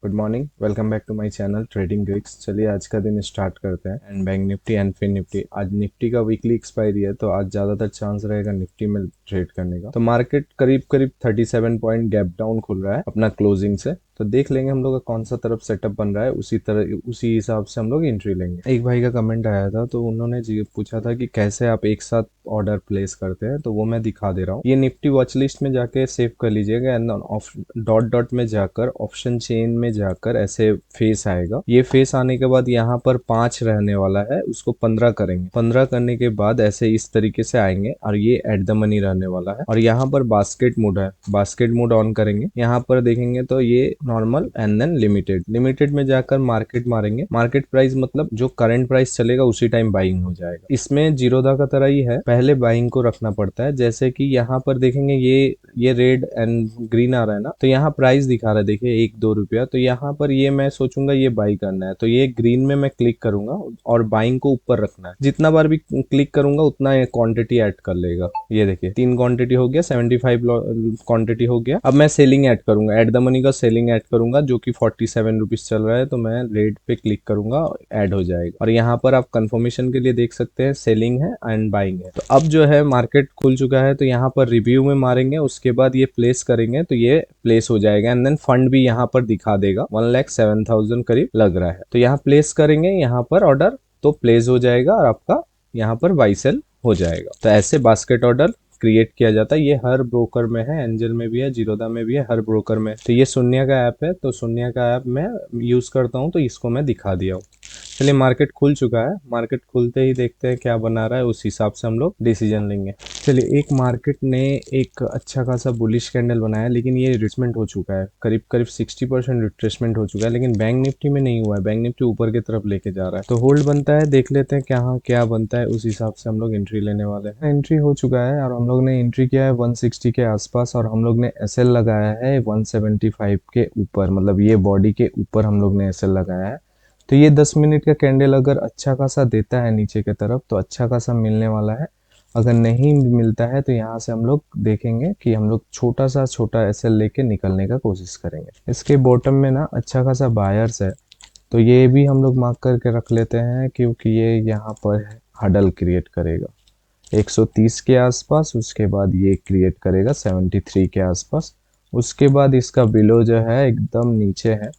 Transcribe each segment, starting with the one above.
Good morning, welcome back to my channel trading Greeks. चलिए आज का दिन स्टार्ट करते हैं। And bank Nifty and fin Nifty, आज निफ्टी का वीकली एक्सपायरी है तो आज ज्यादातर चांस रहेगा निफ्टी में ट्रेड करने का। तो मार्केट करीब करीब 37 पॉइंट गैप डाउन खुल रहा है अपना क्लोजिंग से। तो देख लेंगे हम लोग का कौन सा तरफ सेटअप बन रहा है, उसी हिसाब से हम लोग एंट्री लेंगे। एक भाई का कमेंट आया था तो उन्होंने पूछा था कि कैसे आप एक साथ ऑर्डर प्लेस करते हैं, तो वो मैं दिखा दे रहा हूँ। ये निफ्टी वॉच लिस्ट में जाके सेव कर लीजिएगा एंड डॉट डॉट में जाकर ऑप्शन चेन में जाकर ऐसे फेस आएगा। ये फेस आने के बाद यहाँ पर 5 रहने वाला है, उसको 15 करेंगे। 15 करने के बाद ऐसे इस तरीके से आएंगे और ये एट द मनी रहने वाला है। और यहाँ पर बास्केट मोड है, बास्केट मोड ऑन करेंगे। यहाँ पर देखेंगे तो ये normal and then limited. Limited में जाकर मार्केट मारेंगे। मार्केट प्राइस मतलब जो करंट प्राइस चलेगा उसी टाइम बाइंग हो जाएगा। इसमें जीरोधा का तरह ही है, पहले बाइंग को रखना पड़ता है। जैसे कि यहाँ पर देखेंगे ये रेड एंड ग्रीन आ रहा है ना, तो यहाँ प्राइस दिखा रहा है, देखिए 1-2 रुपया। तो यहाँ पर ये मैं सोचूंगा ये बाई करना है, तो ये ग्रीन में मैं क्लिक करूंगा और बाइंग को ऊपर रखना है। जितना बार भी क्लिक करूंगा उतना क्वांटिटी ऐड कर लेगा। ये देखिए 3 क्वांटिटी हो गया, 75 क्वांटिटी हो गया। अब मैं सेलिंग ऐड करूंगा, एट द मनी का सेलिंग ऐड करूंगा जो कि 47 रुपीज चल रहा है। तो मैं रेड पे क्लिक करूंगा, ऐड हो जाएगा। और यहाँ पर आप कंफर्मेशन के लिए देख सकते हैं सेलिंग है एंड बाइंग है। तो अब जो है मार्केट खुल चुका है, तो यहाँ पर रिव्यू में मारेंगे, उसके बाद ये प्लेस करेंगे तो ये प्लेस हो जाएगा। एंड देन फंड भी यहाँ पर दिखा देगा, 1,07,000 करीब लग रहा है। तो यहाँ प्लेस करेंगे, यहाँ पर ऑर्डर तो प्लेस हो जाएगा और आपका यहाँ पर बाई सेल हो जाएगा। तो ऐसे बास्केट ऑर्डर क्रिएट किया जाता है। ये हर ब्रोकर में है, एंजल में भी है, जीरोधा में भी है, हर ब्रोकर में। तो ये शून्य का ऐप है, तो शून्य का ऐप मैं यूज करता हूँ, तो इसको मैं दिखा दिया हूँ। चलिए मार्केट खुल चुका है, मार्केट खुलते ही देखते हैं क्या बना रहा है, उस हिसाब से हम लोग डिसीजन लेंगे। चलिए एक मार्केट ने एक अच्छा खासा बुलिश कैंडल बनाया, लेकिन ये रिट्रेसमेंट हो चुका है, करीब करीब 60% रिट्रेसमेंट हो चुका है। लेकिन बैंक निफ्टी में नहीं हुआ है, बैंक निफ्टी ऊपर की तरफ लेके जा रहा है। तो होल्ड बनता है, देख लेते हैं क्या बनता है, उस हिसाब से हम लोग एंट्री लेने वाले हैं। एंट्री हो चुका है और हम लोग ने एंट्री किया है 160 के आसपास, और हम लोग ने एसएल लगाया है 175 के ऊपर, मतलब ये बॉडी के ऊपर हम लोग ने एसएल लगाया है। तो ये 10 मिनट का कैंडल अगर अच्छा खासा देता है नीचे की तरफ तो अच्छा खासा मिलने वाला है। अगर नहीं मिलता है तो यहाँ से हम लोग देखेंगे कि हम लोग छोटा एसएल लेके निकलने का कोशिश करेंगे। इसके बॉटम में ना अच्छा खासा बायर्स है, तो ये भी हम लोग मार्क करके रख लेते हैं, क्योंकि ये यहाँ पर हडल क्रिएट करेगा 130 के आसपास। उसके बाद ये क्रिएट करेगा 73 के आसपास। उसके बाद इसका बिलो जो है एकदम नीचे है,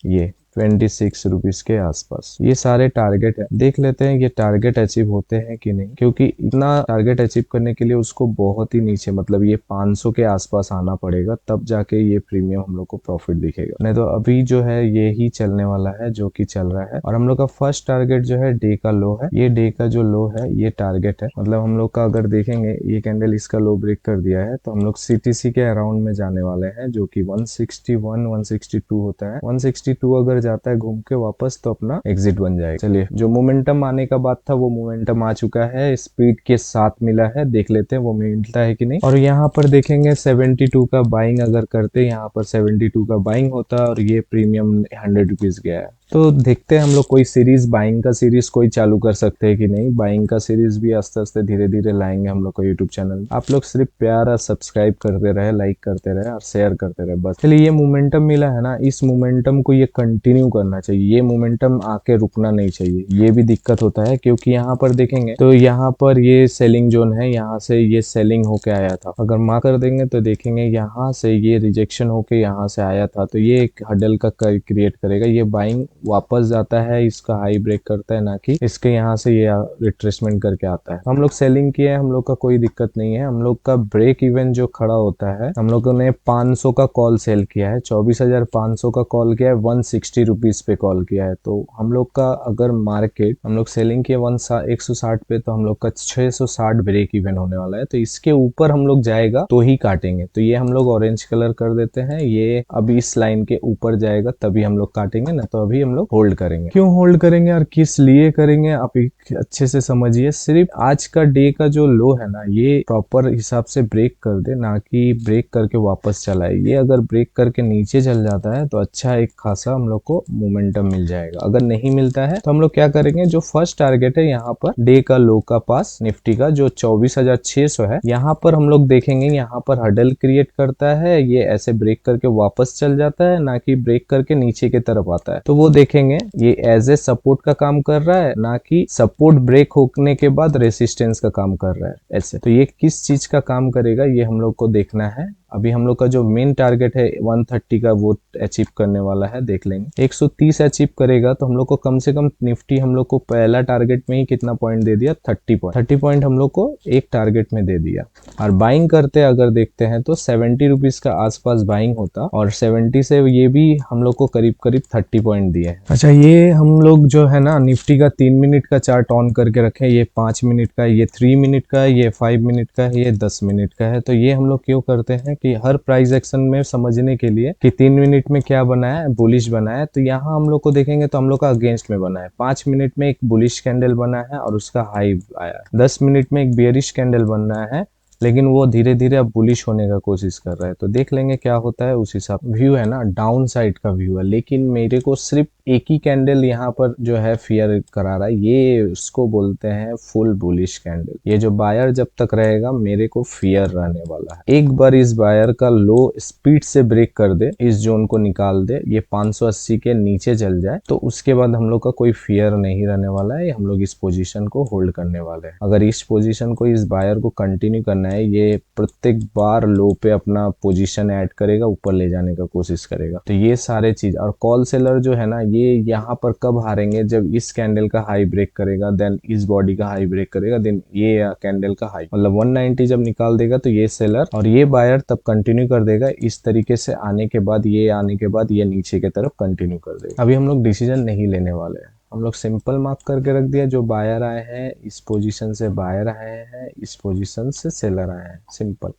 ये 26 रुपीज के आसपास। ये सारे टारगेट है, देख लेते हैं ये टारगेट अचीव होते हैं कि नहीं, क्योंकि इतना टारगेट अचीव करने के लिए उसको बहुत ही नीचे, मतलब ये 500 के आसपास आना पड़ेगा, तब जाके ये प्रीमियम हम लोग को प्रॉफिट दिखेगा। नहीं तो अभी जो है ये ही चलने वाला है जो कि चल रहा है। और हम लोग का फर्स्ट टारगेट जो है डे का लो है, ये डे का जो लो है ये टारगेट है। मतलब हम लोग का अगर देखेंगे ये कैंडल इसका लो ब्रेक कर दिया है, तो हम लोग सीटीसी के अराउंड में जाने वाले हैं, जो कि 161 162 होता है। 162 अगर जाता है घूम के वापस तो अपना एग्जिट बन जाएगा। चलिए जो मोमेंटम आने का बात था वो मोमेंटम आ चुका है, स्पीड के साथ मिला है, देख लेते हैं वो मिलता है कि नहीं। और यहाँ पर देखेंगे 72 का बाइंग अगर करते, यहाँ पर 72 का बाइंग होता और ये प्रीमियम 100 रुपीज गया है। तो देखते हैं हम लोग कोई सीरीज, बाइंग का सीरीज कोई चालू कर सकते हैं कि नहीं। बाइंग का सीरीज भी आस्ते आस्ते धीरे धीरे लाएंगे हम लोग को यूट्यूब चैनल में। आप लोग सिर्फ प्यार और सब्सक्राइब करते रहे, लाइक करते रहे और शेयर करते रहे बस। चलिए ये मोमेंटम मिला है ना, इस मोमेंटम को ये कंटिन्यू करना चाहिए, ये मोमेंटम आके रुकना नहीं चाहिए। ये भी दिक्कत होता है क्योंकि यहाँ पर देखेंगे तो यहाँ पर ये सेलिंग जोन है, यहाँ से ये सेलिंग होके आया था। अगर मार्क कर देंगे तो देखेंगे यहाँ से ये रिजेक्शन होके यहाँ से आया था, तो ये एक हडल का क्रिएट करेगा। ये बाइंग वापस जाता है, इसका हाई ब्रेक करता है, ना कि इसके यहाँ से ये रिट्रेसमेंट करके आता है। हम लोग सेलिंग किए हैं, हम लोग का कोई दिक्कत नहीं है। हम लोग का ब्रेक इवन जो खड़ा होता है, हम लोगों ने 500 का कॉल सेल किया है, 24,500 का कॉल किया है, 160 रुपीज पे कॉल किया है। तो हम लोग का अगर मार्केट हम लोग सेलिंग किया 160 पे, तो हम लोग का 660 ब्रेक इवन होने वाला है। तो इसके ऊपर हम लोग जाएगा तो ही काटेंगे। तो ये हम लोग ऑरेंज कलर कर देते हैं, ये अब इस लाइन के ऊपर जाएगा तभी हम लोग काटेंगे, ना तो अभी हम हम लोग होल्ड करेंगे। क्यों होल्ड करेंगे और किस लिए करेंगे आप एक अच्छे से समझिए। सिर्फ आज का डे का जो लो है ना, ये प्रॉपर हिसाब से ब्रेक कर दे, ना कि ब्रेक करके वापस चला है। ये अगर ब्रेक करके नीचे चल जाता है तो अच्छा एक खासा हम लोग को मोमेंटम मिल जाएगा। अगर नहीं मिलता है तो हम लोग क्या करेंगे, जो फर्स्ट टारगेट है यहाँ पर डे का लो का पास निफ्टी का जो 24,600 है, यहाँ पर हम लोग देखेंगे यहाँ पर हडल क्रिएट करता है, ये ऐसे ब्रेक करके वापस चल जाता है, ना कि ब्रेक करके नीचे की तरफ आता है। तो वो देखेंगे ये एज ए सपोर्ट का काम कर रहा है, ना कि सपोर्ट ब्रेक होने के बाद रेसिस्टेंस का काम कर रहा है ऐसे। तो ये किस चीज का काम करेगा ये हम लोग को देखना है। अभी हम लोग का जो मेन टारगेट है 130 का वो अचीव करने वाला है, देख लेंगे। 130 अचीव करेगा तो हम लोग को कम से कम निफ्टी हम लोग को पहला टारगेट में ही कितना पॉइंट दे दिया, 30 पॉइंट हम लोग को एक टारगेट में दे दिया। और बाइंग करते अगर देखते हैं तो 70 रुपीज का आसपास बाइंग होता, और 70 से ये भी हम लोग को करीब करीब 30 पॉइंट दिए। अच्छा, ये हम लोग जो है ना निफ्टी का 3 मिनट का चार्ट ऑन करके रखे, ये 5 मिनट का है, ये 3 मिनट का है, ये 5 मिनट का है, ये 10 मिनट का है। तो ये हम लोग क्यों करते हैं कि हर प्राइस एक्शन में समझने के लिए कि 3 मिनट में क्या बना है, बुलिश बना है, तो यहाँ हम लोग को देखेंगे तो हम लोग का अगेंस्ट में बना है। 5 मिनट में एक बुलिश कैंडल बना है और उसका हाई आया। 10 मिनट में एक बेयरिश कैंडल बनना है, लेकिन वो धीरे धीरे अब बुलिश होने का कोशिश कर रहा है। तो देख लेंगे क्या होता है उस हिसाब। व्यू है ना डाउन साइड का व्यू है, लेकिन मेरे को सिर्फ एक ही कैंडल यहाँ पर जो है फियर करा रहा है, ये उसको बोलते हैं फुल बुलिश कैंडल। ये जो बायर जब तक रहेगा मेरे को फियर रहने वाला है। एक बार इस बायर का लो स्पीड से ब्रेक कर दे, इस जोन को निकाल दे, ये 580 के नीचे चल जाए, तो उसके बाद हम लोग का कोई फियर नहीं रहने वाला है। हम लोग इस पोजीशन को होल्ड करने वाले हैं। अगर इस पोजीशन को, इस बायर को कंटिन्यू करना है, ये प्रत्येक बार लो पे अपना पोजीशन ऐड करेगा, ऊपर ले जाने का कोशिश करेगा। तो ये सारे चीज, और कॉल सेलर जो है ना ये यहाँ पर कब हारेंगे, जब इस कैंडल का हाई ब्रेक करेगा, देन इस बॉडी का हाई ब्रेक करेगा, देन ये कैंडल का हाई, मतलब 190 जब निकाल देगा तो ये सेलर और ये बायर तब कंटिन्यू कर देगा। इस तरीके से आने के बाद, ये आने के बाद ये नीचे की तरफ कंटिन्यू कर देगा। अभी हम लोग डिसीजन नहीं लेने वाले हैं, हम लोग सिंपल मार्क करके रख दिया। जो बायर आए हैं इस पोजीशन से बायर आए हैं, इस पोजीशन से सेलर आए हैं, सिंपल।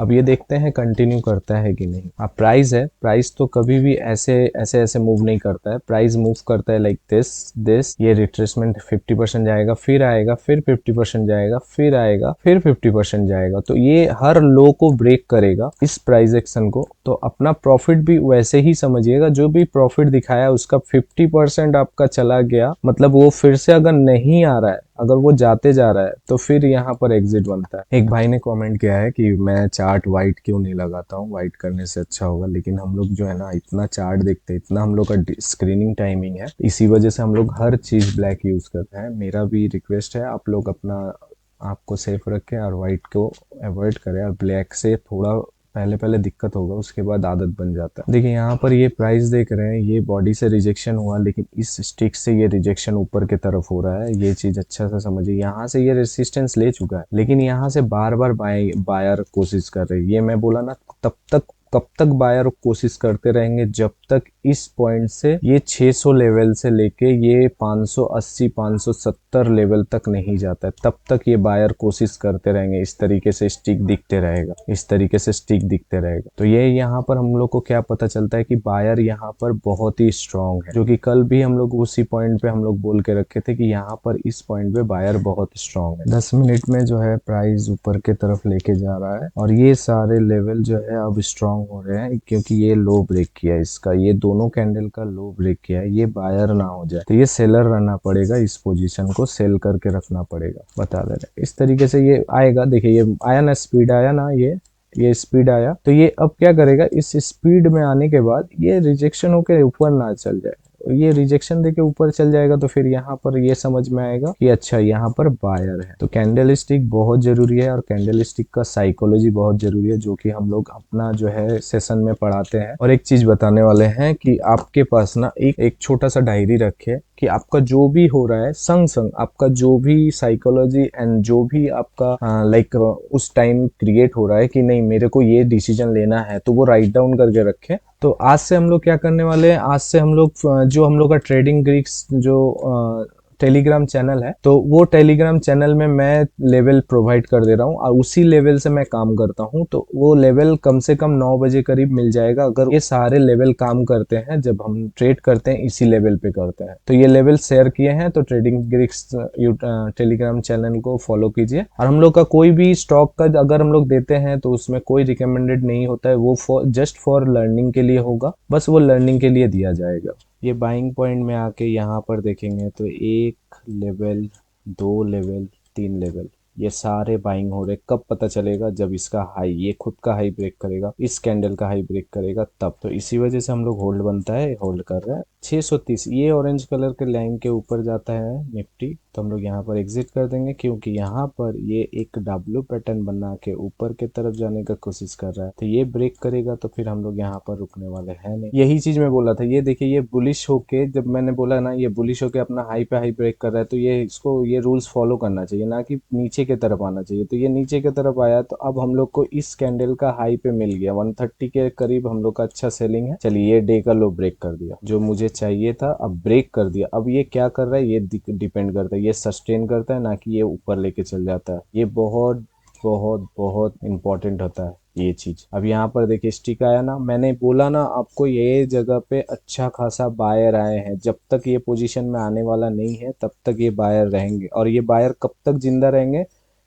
अब ये देखते हैं कंटिन्यू करता है कि नहीं। अब प्राइस है, प्राइस तो कभी भी ऐसे ऐसे मूव नहीं करता है। प्राइस मूव करता है लाइक दिस ये रिट्रेसमेंट 50% जाएगा, फिर आएगा, फिर 50% जाएगा, फिर आएगा, फिर 50% जाएगा। तो ये हर लो को ब्रेक करेगा इस प्राइस एक्शन को। तो अपना प्रॉफिट भी वैसे ही समझिएगा, जो भी प्रॉफिट दिखाया उसका 50% आपका चला गया, मतलब वो फिर से अगर नहीं आ रहा है, अगर वो जाते जा रहा है तो फिर यहाँ पर एग्जिट बनता है। एक भाई ने कमेंट किया है कि मैं चार्ट वाइट क्यों नहीं लगाता हूँ, वाइट करने से अच्छा होगा। लेकिन हम लोग जो है ना इतना चार्ट देखते हैं, इतना हम लोग का स्क्रीनिंग टाइमिंग है, इसी वजह से हम लोग हर चीज ब्लैक यूज करते हैं। मेरा भी रिक्वेस्ट है आप लोग अपना आपको सेफ रखें और वाइट को अवॉइड करें, और ब्लैक से थोड़ा पहले पहले दिक्कत होगा, उसके बाद आदत बन जाता है। देखिए यहाँ पर ये प्राइस देख रहे हैं, ये बॉडी से रिजेक्शन हुआ, लेकिन इस स्टिक से ये रिजेक्शन ऊपर की तरफ हो रहा है। ये चीज अच्छा सा समझिए। यहाँ से ये रेसिस्टेंस ले चुका है, लेकिन यहाँ से बार बार बायर कोशिश कर रही है। ये मैं बोला ना, कब तक बायर कोशिश करते रहेंगे, जब तक इस पॉइंट से ये 600 लेवल से लेके ये 580 570 लेवल तक नहीं जाता है, तब तक ये बायर कोशिश करते रहेंगे। इस तरीके से स्टिक दिखते रहेगा, इस तरीके से स्टिक दिखते रहेगा। तो ये यहाँ पर हम लोग को क्या पता चलता है कि बायर यहाँ पर बहुत ही स्ट्रांग है, जो कि कल भी हम लोग उसी पॉइंट पे हम लोग बोल के रखे थे कि यहाँ पर इस पॉइंट पे बायर बहुत स्ट्रांग है। 10 मिनट में जो है प्राइस ऊपर के तरफ लेके जा रहा है, और ये सारे लेवल जो है अब स्ट्रांग हो रहे हैं, क्योंकि ये लो ब्रेक किया है इसका, ये दोनों कैंडल का लो ब्रेक किया है। ये बायर ना हो जाए तो ये सेलर रहना पड़ेगा, इस पोजीशन को सेल करके रखना पड़ेगा, बता दे रहे। इस तरीके से ये आएगा। देखिए ये आया ना, स्पीड आया ना, ये स्पीड आया, तो ये अब क्या करेगा, इस स्पीड में आने के बाद ये रिजेक्शन होकर ऊपर ना चल जाए। ये रिजेक्शन देके ऊपर चल जाएगा तो फिर यहाँ पर ये समझ में आएगा कि अच्छा यहाँ पर बायर है। तो कैंडल स्टिक बहुत जरूरी है, और कैंडल स्टिक का साइकोलॉजी बहुत जरूरी है, जो कि हम लोग अपना जो है सेशन में पढ़ाते हैं। और एक चीज बताने वाले हैं कि आपके पास ना एक छोटा सा डायरी रखे कि आपका जो भी हो रहा है, संग संग आपका जो भी साइकोलॉजी एंड जो भी आपका लाइक उस टाइम क्रिएट हो रहा है कि नहीं मेरे को ये डिसीजन लेना है, तो वो राइट डाउन करके रखे। तो आज से हम लोग क्या करने वाले हैं, आज से हम लोग जो हम लोग का ट्रेडिंग ग्रीक्स जो टेलीग्राम चैनल है, तो वो टेलीग्राम चैनल में मैं लेवल प्रोवाइड कर दे रहा हूँ और उसी लेवल से मैं काम करता हूँ। तो वो लेवल कम से कम 9 बजे करीब मिल जाएगा अगर ये सारे लेवल काम करते हैं, जब हम ट्रेड करते हैं इसी लेवल पे करते हैं। तो ये लेवल शेयर किए हैं, तो ट्रेडिंग ग्रीक्स टेलीग्राम चैनल को फॉलो कीजिए। और हम लोग का कोई भी स्टॉक का अगर हम लोग देते हैं तो उसमें कोई रिकमेंडेड नहीं होता है, वो जस्ट फॉर लर्निंग के लिए होगा, बस वो लर्निंग के लिए दिया जाएगा। ये बाइंग पॉइंट में आके यहाँ पर देखेंगे तो 1 लेवल, 2 लेवल, 3 लेवल, ये सारे बाइंग हो रहे। कब पता चलेगा? जब इसका हाई, ये खुद का हाई ब्रेक करेगा, इस कैंडल का हाई ब्रेक करेगा तब। तो इसी वजह से हम लोग होल्ड बनता है, होल्ड कर रहे हैं। 630 ये ऑरेंज कलर के लाइन के ऊपर जाता है निफ्टी, तो हम लोग यहाँ पर एग्जिट कर देंगे, क्योंकि यहाँ पर ये एक डब्ल्यू पैटर्न बना के ऊपर के तरफ जाने का कोशिश कर रहा है। तो ये ब्रेक करेगा तो फिर हम लोग यहाँ पर रुकने वाले हैं नहीं। यही चीज मैं बोला था, ये देखिए ये बुलिश होके, जब मैंने बोला ना ये बुलिश होके अपना हाई पे हाई ब्रेक कर रहा है, तो ये इसको ये रूल्स फॉलो करना चाहिए, ना कि नीचे की तरफ आना चाहिए। तो ये नीचे की तरफ आया, तो अब हम लोग को इस कैंडल का हाई पे मिल गया 130 के करीब, हम लोग का अच्छा सेलिंग है। चलिए ये डे का लो ब्रेक कर दिया, जो मुझे चाहिए था, अब ब्रेक कर दिया। अब ये क्या कर रहा है, ये डिपेंड करता है, ये सस्टेन करता है ना कि ये ऊपर लेके चल जाता है। ये बहुत बहुत बहुत इंपॉर्टेंट होता है ये चीज। अब यहाँ पर देखिए स्टिक आया ना, मैंने बोला ना आपको ये जगह पे अच्छा खासा बायर आए हैं। जब तक ये पोजीशन में आने वाला नहीं है तब तक ये बायर रहेंगे, और ये बायर कब तक जिंदा रहेंगे?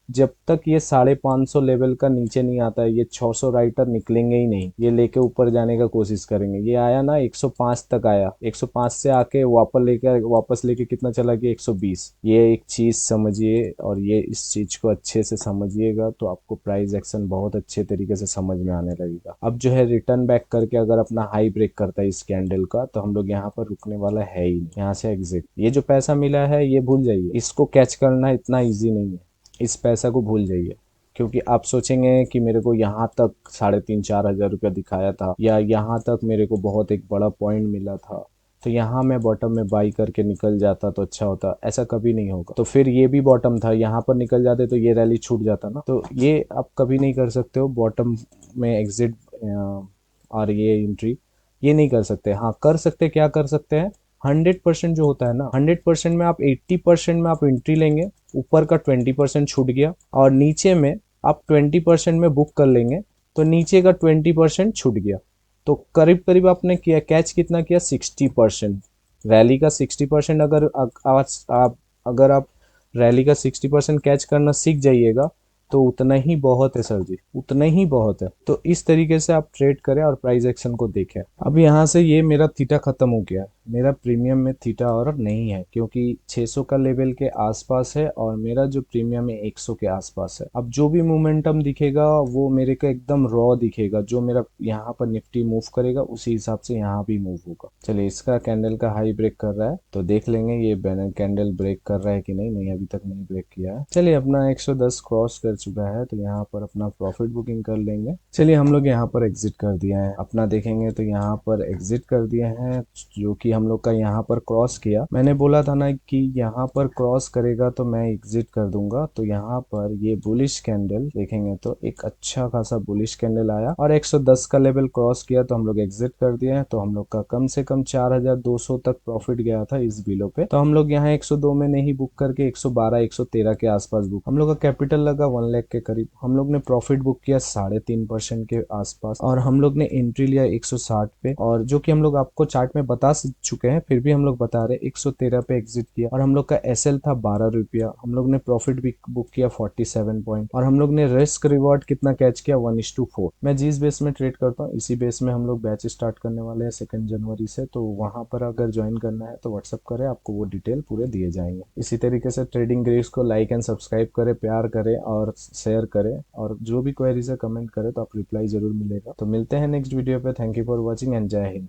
जब तक ये 550 लेवल का नीचे नहीं आता है। ये 600 राइटर निकलेंगे ही नहीं, ये लेके ऊपर जाने का कोशिश करेंगे। ये आया ना 105 तक आया, 105 से आके वापस लेके कितना चला गया, 120। ये एक चीज समझिए, और ये इस चीज को अच्छे से समझिएगा तो आपको प्राइस एक्शन बहुत अच्छे तरीके से समझ में आने लगेगा। अब जो है रिटर्न बैक करके अगर अपना हाई ब्रेक करता है इस कैंडल का, तो हम लोग यहाँ पर रुकने वाला है ही नहीं। यहाँ से एग्जिट, ये जो पैसा मिला है ये भूल जाइए, इसको कैच करना इतना ईजी नहीं है। इस पैसा को भूल जाइए, क्योंकि आप सोचेंगे कि मेरे को यहाँ तक 3,500-4,000 रुपया दिखाया था, या यहाँ तक मेरे को बहुत एक बड़ा पॉइंट मिला था, तो यहाँ मैं बॉटम में बाई करके निकल जाता तो अच्छा होता। ऐसा कभी नहीं होगा। तो फिर ये भी बॉटम था, यहाँ पर निकल जाते तो ये रैली छूट जाता ना। तो ये आप कभी नहीं कर सकते हो, बॉटम में एग्जिट और ये एंट्री ये नहीं कर सकते। हाँ कर सकते, क्या कर सकते हैं, 100% जो होता है ना, 100% में आप 80% में आप एंट्री लेंगे, ऊपर का 20% छूट गया, और नीचे में आप 20% में बुक कर लेंगे, तो नीचे का 20% छूट गया। तो करीब करीब आपने किया कैच कितना किया, 60%। रैली का 60% अगर आप रैली का 60% कैच करना सीख जाइएगा तो उतना ही बहुत है सर जी, उतना ही बहुत है। तो इस तरीके से आप ट्रेड करें और प्राइस एक्शन को देखें। अब यहाँ से ये मेरा थीटा खत्म हो गया, मेरा प्रीमियम में थीटा और नहीं है, क्योंकि 600 का लेवल के आसपास है और मेरा जो प्रीमियम है 100 के आसपास है। अब जो भी मोमेंटम दिखेगा वो मेरे को एकदम रॉ दिखेगा, जो मेरा यहाँ पर निफ्टी मूव करेगा उसी हिसाब से यहाँ भी मूव होगा। चलिए इसका कैंडल का हाई ब्रेक कर रहा है तो देख लेंगे ये बैनर कैंडल ब्रेक कर रहा है कि नहीं। नहीं अभी तक नहीं ब्रेक किया है। चलिए अपना 110 क्रॉस कर चुका है, तो यहाँ पर अपना प्रॉफिट बुकिंग कर लेंगे। चलिए हम लोग यहाँ पर एग्जिट कर दिया है, अपना देखेंगे तो यहाँ पर एग्जिट कर दिया है, जो कि हम लोग का यहाँ पर क्रॉस किया। मैंने बोला था ना कि यहाँ पर क्रॉस करेगा तो मैं एग्जिट कर दूंगा। तो यहाँ पर ये बुलिश कैंडल देखेंगे तो एक अच्छा खासा बुलिश कैंडल आया और 110 का लेवल क्रॉस किया, तो हम लोग एग्जिट कर दिए हैं। तो हम लोग का कम से कम 4,200 तक प्रॉफिट गया था इस बिलो पे। तो हम लोग यहाँ 102 में नहीं बुक करके 112 113 के आसपास बुक, हम लोग का कैपिटल लगा 1 लाख के करीब। हम लोग ने प्रॉफिट बुक किया 3.5% के आसपास, और हम लोग ने एंट्री लिया 160 पे, और जो कि हम लोग आपको चार्ट में बता चुके हैं, फिर भी हम लोग बता रहे 113 पे एग्जिट किया। और हम लोग का एसएल था 12 रुपया, हम लोग ने प्रॉफिट भी बुक किया 47 पॉइंट, और हम लोग ने रिस्क रिवॉर्ड कितना कैच किया 1:4। मैं जिस बेस में ट्रेड करता हूँ इसी बेस में हम लोग बैच स्टार्ट करने वाले हैं 2 जनवरी से। तो वहां पर अगर ज्वाइन करना है तो व्हाट्सअप करें, आपको वो डिटेल पूरे दिए जाएंगे। इसी तरीके से ट्रेडिंग ग्रीक्स को लाइक एंड सब्सक्राइब करें, प्यार करें और शेयर करें, और जो भी क्वेरीज है कमेंट करें तो आप रिप्लाई जरूर मिलेगा। तो मिलते हैं नेक्स्ट वीडियो पे। Thank you for watching and जय हिंद।